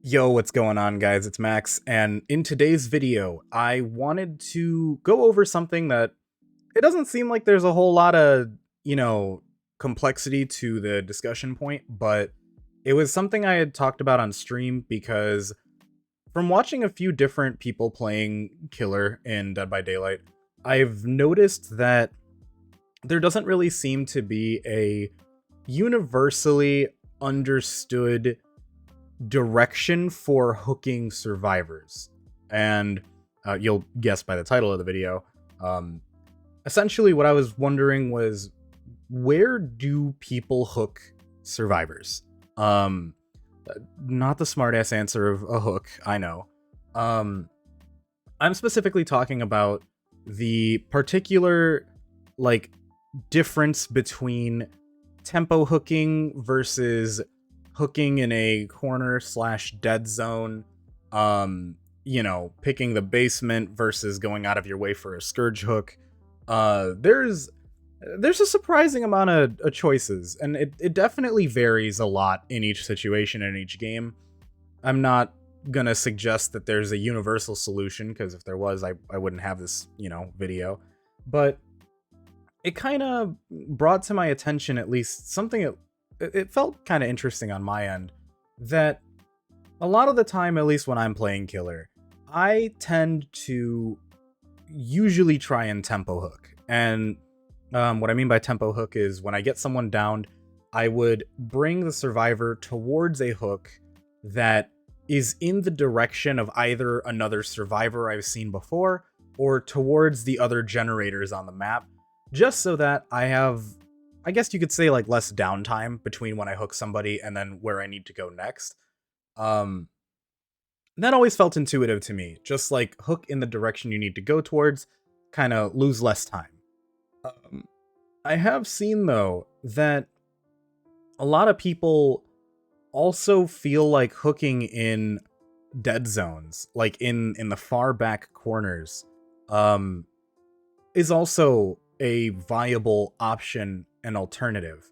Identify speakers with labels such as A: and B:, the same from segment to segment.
A: Yo, what's going on, guys? It's Max, and in today's video, I wanted to go over something that it doesn't seem like there's a whole lot of, you know, complexity to the discussion point, but it was something I had talked about on stream because from watching a few different people playing Killer in Dead by Daylight, I've noticed that there doesn't really seem to be a universally understood direction for hooking survivors. And you'll guess by the title of the video. Essentially, what I was wondering was, where do people hook survivors? Not the smartass answer of a hook, I know. I'm specifically talking about the particular, like, difference between tempo hooking versus hooking in a corner slash dead zone, picking the basement versus going out of your way for a scourge hook. There's a surprising amount of choices, and it definitely varies a lot in each situation and each game. I'm not gonna suggest that there's a universal solution, because if there was, I wouldn't have this, video. But it kind of brought to my attention, at least something it felt kind of interesting on my end, that a lot of the time, at least when I'm playing Killer, I tend to usually try and tempo hook. And what I mean by tempo hook is when I get someone downed, I would bring the survivor towards a hook that is in the direction of either another survivor I've seen before or towards the other generators on the map, just so that I have, I guess you could say, like, less downtime between when I hook somebody and then where I need to go next. That always felt intuitive to me. Just like hook in the direction you need to go towards, kind of lose less time. I have seen, though, that a lot of people also feel like hooking in dead zones, like in the far back corners, is also a viable option and alternative.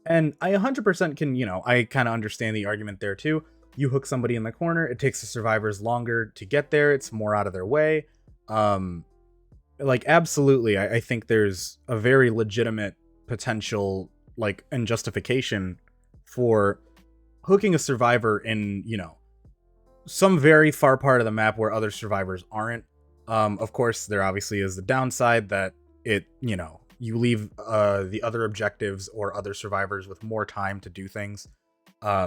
A: And I 100% can, I kind of understand the argument there too. You hook somebody in the corner, it takes the survivors longer to get there, it's more out of their way. Absolutely, I think there's a very legitimate potential, like, and justification for hooking a survivor in, some very far part of the map where other survivors aren't. Of course, there obviously is the downside that it, you leave the other objectives or other survivors with more time to do things.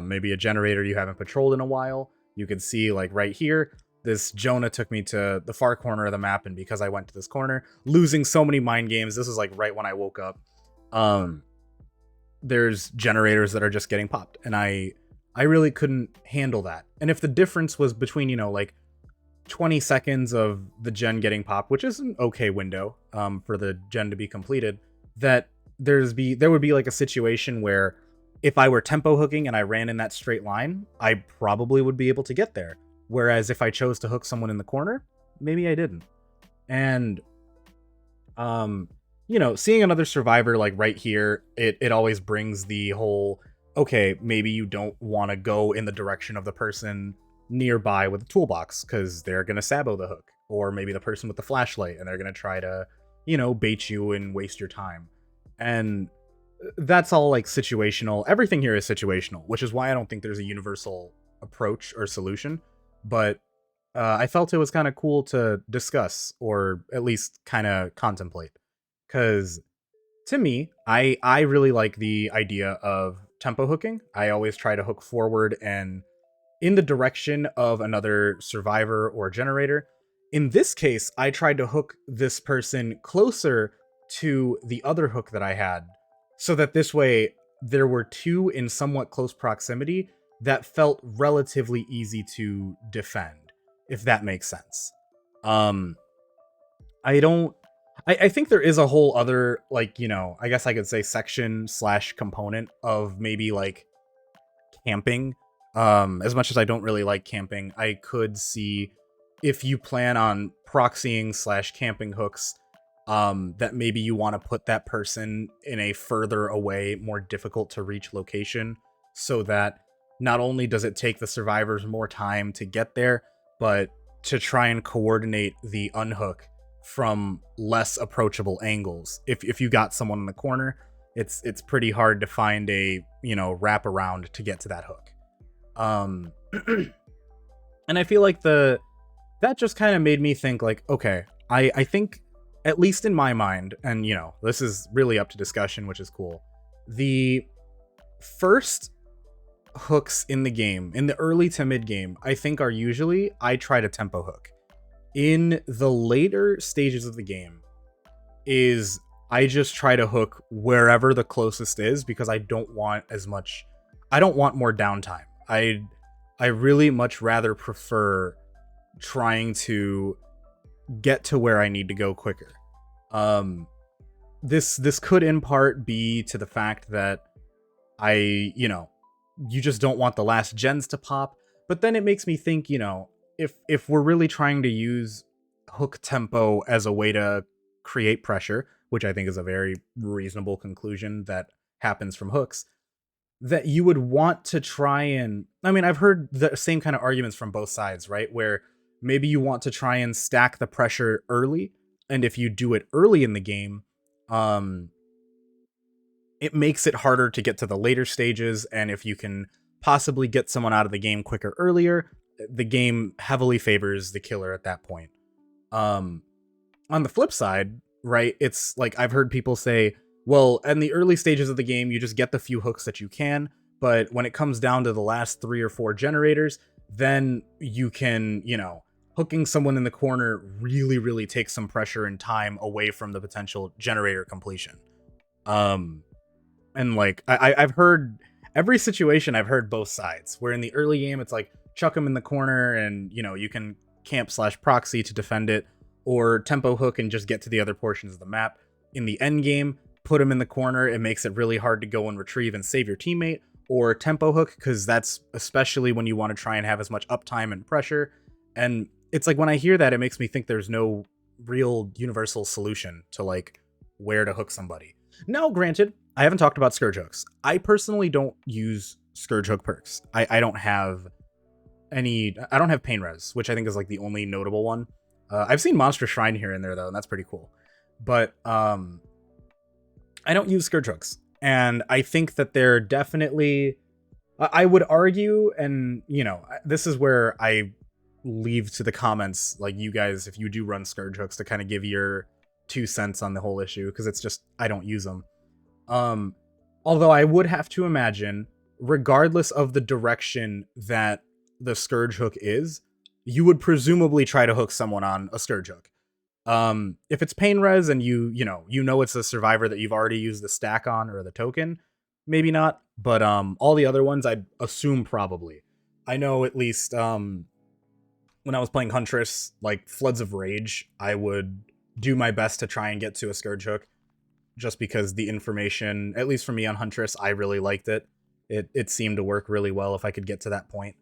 A: Maybe a generator you haven't patrolled in a while. You can see, like, right here, this Jonah took me to the far corner of the map, and because I went to this corner, losing so many mind games, this is like right when I woke up. There's generators that are just getting popped, and I really couldn't handle that. And if the difference was between, like 20 seconds of the gen getting popped, which is an okay window for the gen to be completed, that there would be like a situation where if I were tempo hooking and I ran in that straight line, I probably would be able to get there. Whereas if I chose to hook someone in the corner, maybe I didn't. And seeing another survivor like right here, it always brings the whole, okay, maybe you don't want to go in the direction of the person nearby with a toolbox because they're going to sabo the hook, or maybe the person with the flashlight and they're going to try to, bait you and waste your time. And that's all, like, situational. Everything here is situational, which is why I don't think there's a universal approach or solution. But I felt it was kind of cool to discuss, or at least kind of contemplate, because to me, I really like the idea of tempo hooking. I always try to hook forward and in the direction of another survivor or generator. In this case, I tried to hook this person closer to the other hook that I had, so that this way there were two in somewhat close proximity that felt relatively easy to defend, if that makes sense. I think there is a whole other, like, I guess I could say section slash component of maybe like camping. As much as I don't really like camping, I could see if you plan on proxying slash camping hooks, that maybe you want to put that person in a further away, more difficult to reach location, so that not only does it take the survivors more time to get there, but to try and coordinate the unhook from less approachable angles. If you got someone in the corner, it's pretty hard to find a, wrap around to get to that hook. And I feel like that just kind of made me think like, okay, I think, at least in my mind, and this is really up to discussion, which is cool, the first hooks in the game, in the early to mid game, I think are usually, I try to tempo hook. In the later stages of the game, I just try to hook wherever the closest is, because I don't want more downtime. I really much rather prefer trying to get to where I need to go quicker. This could in part be to the fact that you just don't want the last gens to pop, but then it makes me think, if we're really trying to use hook tempo as a way to create pressure, which I think is a very reasonable conclusion that happens from hooks, that you would want to try and, I've heard the same kind of arguments from both sides, right? Where maybe you want to try and stack the pressure early, and if you do it early in the game, it makes it harder to get to the later stages, and if you can possibly get someone out of the game quicker earlier, the game heavily favors the killer at that point. On the flip side, right, it's like I've heard people say, well, in the early stages of the game, you just get the few hooks that you can, but when it comes down to the last 3 or 4 generators, then you can, hooking someone in the corner really, really takes some pressure and time away from the potential generator completion. And like, I've heard every situation, I've heard both sides, where in the early game, it's like, chuck them in the corner and, you can camp/proxy to defend it, or tempo hook and just get to the other portions of the map. In the end game, put them in the corner. It makes it really hard to go and retrieve and save your teammate, or tempo hook, because that's especially when you want to try and have as much uptime and pressure. And it's like, when I hear that, it makes me think there's no real universal solution to like where to hook somebody. Now, granted, I haven't talked about scourge hooks. I personally don't use scourge hook perks. I don't have pain res, which I think is like the only notable one. I've seen monster shrine here and there though, and that's pretty cool. But I don't use scourge hooks, and I think that they're definitely, I would argue, and this is where I leave to the comments, like, you guys, if you do run scourge hooks, to kind of give your 2 cents on the whole issue, because it's just, I don't use them. Although I would have to imagine, regardless of the direction that the scourge hook is, you would presumably try to hook someone on a scourge hook. If it's pain res and you know it's a survivor that you've already used the stack on or the token, maybe not, but all the other ones I'd assume probably. I know at least when I was playing Huntress, like Floods of Rage, I would do my best to try and get to a scourge hook, just because the information, at least for me on Huntress, I really liked it. It seemed to work really well if I could get to that point.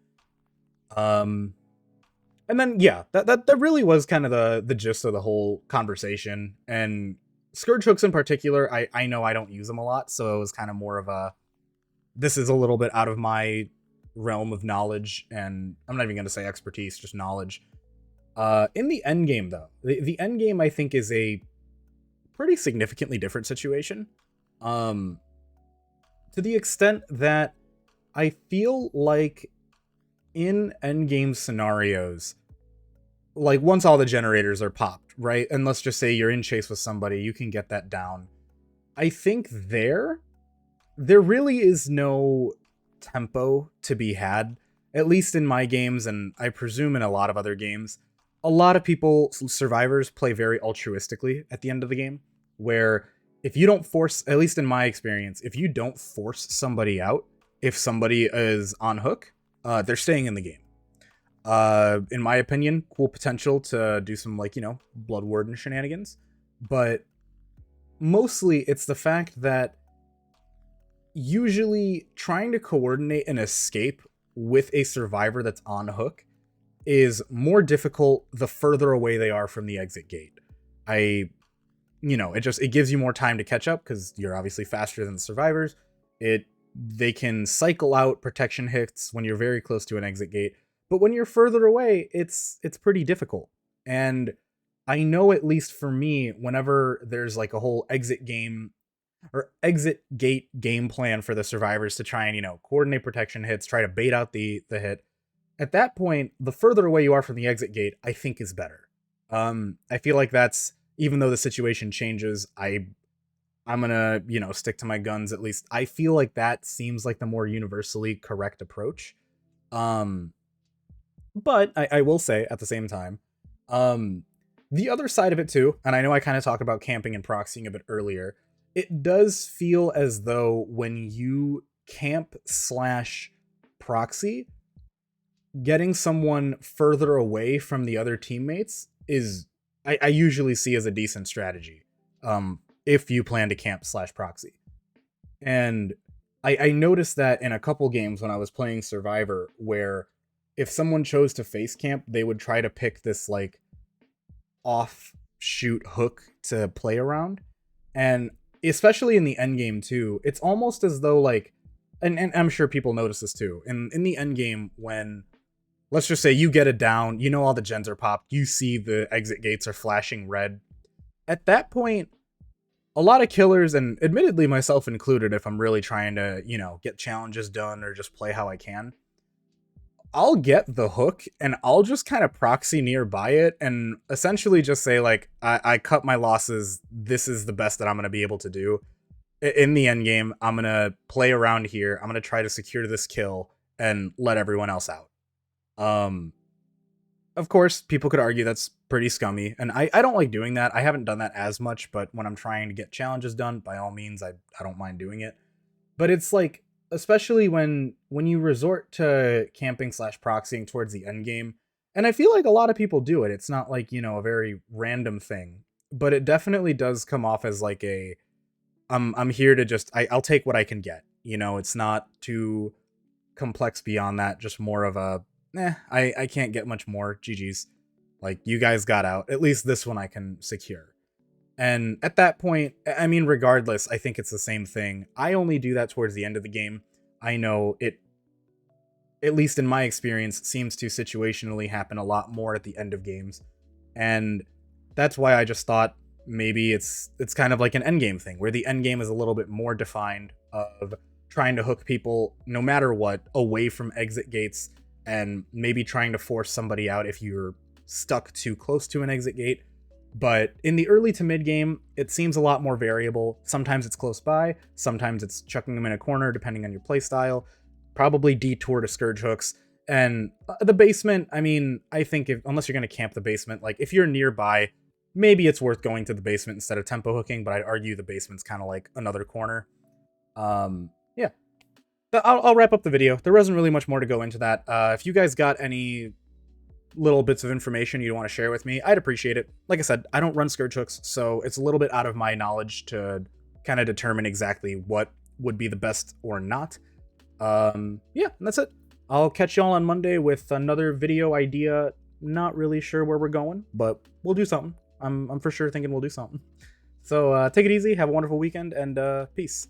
A: And then, yeah, that really was kind of the gist of the whole conversation. And scourge hooks in particular, I know I don't use them a lot, so it was kind of more of a, this is a little bit out of my realm of knowledge, and I'm not even going to say expertise, just knowledge. In the end game, though, the end game, I think, is a pretty significantly different situation. To the extent that I feel like in endgame scenarios, like once all the generators are popped, right? And let's just say you're in chase with somebody, you can get that down. I think there really is no tempo to be had, at least in my games, and I presume in a lot of other games. A lot of people, survivors, play very altruistically at the end of the game, where if you don't force, at least in my experience, if you don't force somebody out, if somebody is on hook, they're staying in the game. In my opinion, cool potential to do some, like, Blood Warden shenanigans. But mostly it's the fact that usually trying to coordinate an escape with a survivor that's on hook is more difficult the further away they are from the exit gate. It gives you more time to catch up because you're obviously faster than the survivors. It they can cycle out protection hits when you're very close to an exit gate, but when you're further away, it's pretty difficult. And I know, at least for me, whenever there's like a whole exit game or exit gate game plan for the survivors to try and, coordinate protection hits, try to bait out the hit, at that point, the further away you are from the exit gate, I think is better. I feel like that's, even though the situation changes, I'm gonna, stick to my guns. At least I feel like that seems like the more universally correct approach. Um, but I will say at the same time, the other side of it too, and I know I kind of talked about camping and proxying a bit earlier, it does feel as though when you camp slash proxy, getting someone further away from the other teammates is, I usually see as a decent strategy. If you plan to camp slash proxy. And I noticed that in a couple games when I was playing Survivor, where if someone chose to face camp, they would try to pick this like offshoot hook to play around. And especially in the end game too, it's almost as though like, and I'm sure people notice this too, in the end game, when let's just say you get it down, all the gens are popped, you see the exit gates are flashing red. At that point, a lot of killers, and admittedly myself included, if I'm really trying to, get challenges done or just play how I can, I'll get the hook and I'll just kind of proxy nearby it and essentially just say like, I cut my losses. This is the best that I'm going to be able to do. In the end game, I'm going to play around here. I'm going to try to secure this kill and let everyone else out. Of course, people could argue that's pretty scummy, and I don't like doing that. I haven't done that as much, but when I'm trying to get challenges done, by all means, I don't mind doing it. But it's like, especially when you resort to camping slash proxying towards the end game, and I feel like a lot of people do it. It's not like, a very random thing, but it definitely does come off as like I'm here to just, I'll take what I can get. It's not too complex beyond that, just more of a, I can't get much more. GG's. Like, you guys got out. At least this one I can secure. And at that point, I mean, regardless, I think it's the same thing. I only do that towards the end of the game. I know it, at least in my experience, seems to situationally happen a lot more at the end of games. And that's why I just thought maybe it's kind of like an endgame thing, where the endgame is a little bit more defined, of trying to hook people, no matter what, away from exit gates, and maybe trying to force somebody out if you're stuck too close to an exit gate. But in the early to mid game, it seems a lot more variable. Sometimes it's close by, sometimes it's chucking them in a corner, depending on your playstyle. Probably detour to scourge hooks. And the basement, I mean, I think unless you're going to camp the basement, like if you're nearby, maybe it's worth going to the basement instead of tempo hooking, but I'd argue the basement's kind of like another corner. Yeah. I'll wrap up the video. There wasn't really much more to go into that. If you guys got any little bits of information you want to share with me, I'd appreciate it. Like I said, I don't run scourge hooks, so it's a little bit out of my knowledge to kind of determine exactly what would be the best or not. Yeah, and that's it. I'll catch y'all on Monday with another video idea. Not really sure where we're going, but we'll do something. I'm for sure thinking we'll do something. So take it easy, have a wonderful weekend, and peace.